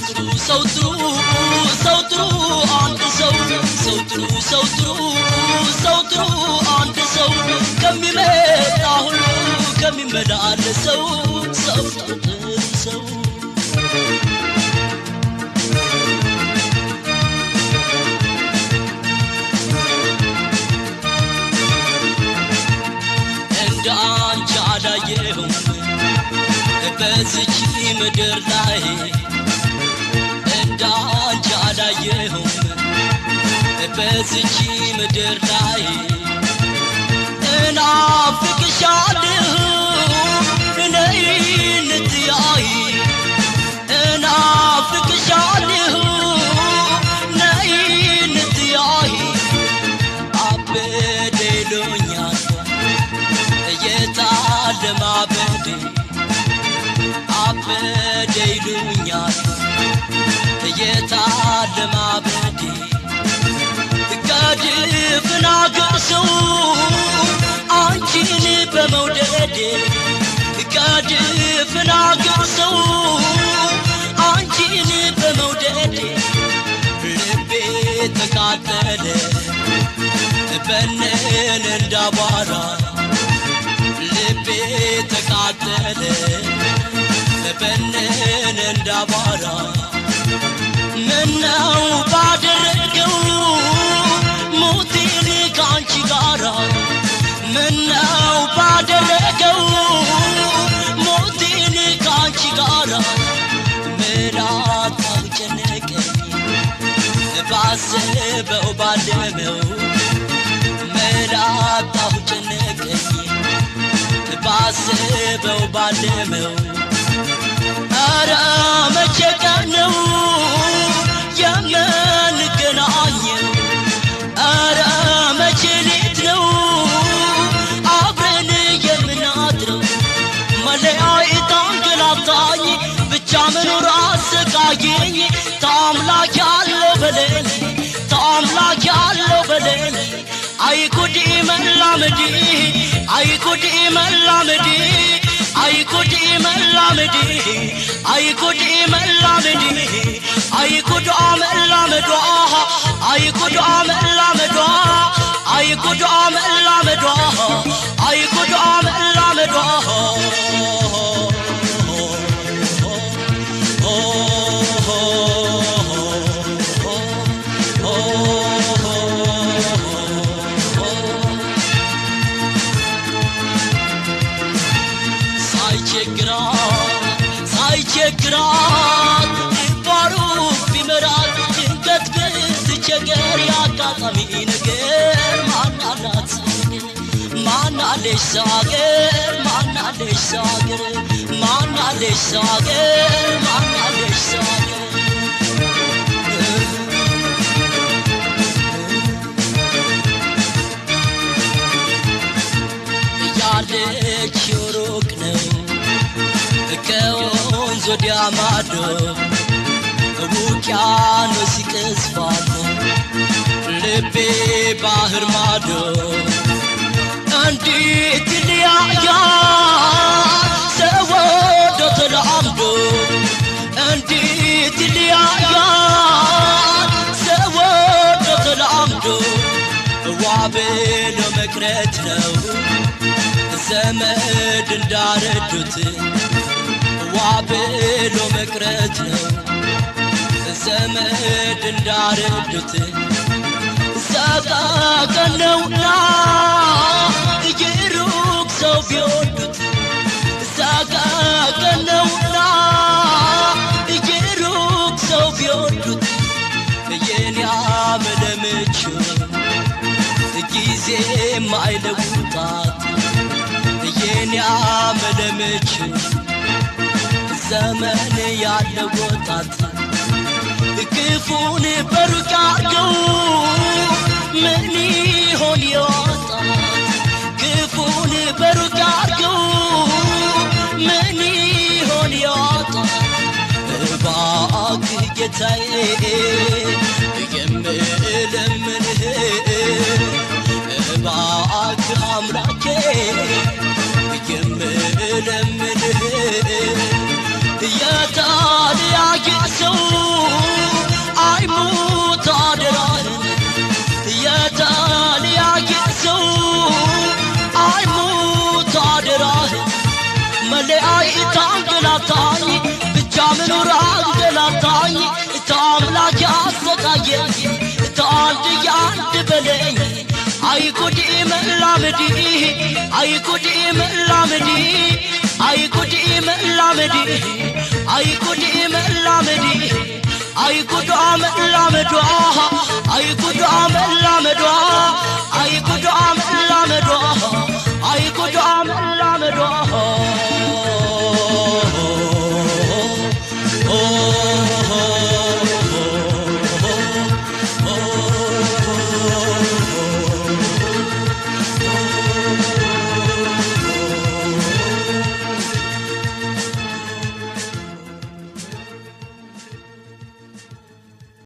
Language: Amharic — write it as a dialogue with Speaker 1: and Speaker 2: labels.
Speaker 1: ሰውጥሩ አንድ ሰው ከሚመጣ ሁሉ ከሚመላለሰው ሰው እንደ አንቺ አላየሁም በዚች ምድር ላይ እንደ አንቺ አላየሁም በዚች ምድር ላይ እናፍቅሻለሁ ነይ እንትያይ እናፍቅሻለሁ ነይ እንትያይ አበደ ይሉኛል የታለ ማበዴ አበደ ይሉኛል የታለ ማበዴ ከድፍን አገር ሰው አንቺን በመውደዴ ከድፍን አገር ሰው አንቺን በመውደዴ ልቤ ተቃጠለ በነን እንዳቧራ ልቤ ተቃጠለ በነን እንዳቧራ ምነው ባደረገው ሞቴን ካንቺ ጋራ ምነው ባደረገው ሞቴን ካንቺ ጋራ ምራታው ጨነቀኝ ባሰበው ባለመው ምራታው ጨነቀኝ ባሰበው ባለመው ኧረ መቼ ቀን ነው የምንገናኘው ኧረ መቼ ሌት ነው አብረን የምናድረው መለያየት አንገላታኝ ብቻ መኖር አሰቃየኝ ታምላክ ያለው በለኝ ታምላክ ያለው በለኝ አይጉድ መላመዴ አይጉድ መላመዴ አይጉድ መላመዴ አይጉድ መላመዴ አይጉድ መላመዷ አይጉድ መላመዷ አይጉድ መላመዷ አይጉድ መላመዷ ሳይቸግራት ባሩ ቢመራት ድንገት ብትቸገር ያጋጣሚ ነገር ማናላት ማናለሽ ሳገር ማናለሽ ሳገር ማናለሽ ሳገር ማናለሽ ሳገር ያለችው ሩቅ ነው ከወንዝ ወዲያ ማዶ ውቅያኖስ ይቀዝፋል ልቤ ባህር ማዶ እንዴት ይለያያል ሰው ወዶ ተላምዶ እንዴት ይለያያል ሰው ወዶ ተላምዶ ዋብሎ መቅረት ነው ዘመድ እንዳረዱት ዋብሎ መቅረት ነው ዘመድ እንዳረዱት ሰቀቀን ነውና የሩቅ ሰው ቢወዱት ሰቀቀን ነውና የሩቅ ሰው ቢወዱት የኔ አመለምቹ ጊዜ ማይለውጣት የኔ አመለምቹ ዘመን ያለው ወጣት ክፉን በሩቅ አድርገው ምን ይሆን የወጣት ክፉን በሩቅ አድርገው ምን ይሆን የወጣት እባክህ ጌታዬ የምለምንህ እባክህ አምላኬ የምለምንህ يا تالي يا ملامدي أي كودي ملامدي أي كودي ملامدي أي كودي ملامدي أي كودي ملامدو أي كودي ملامدو أي كودي ملامدو أي كودي ملامدو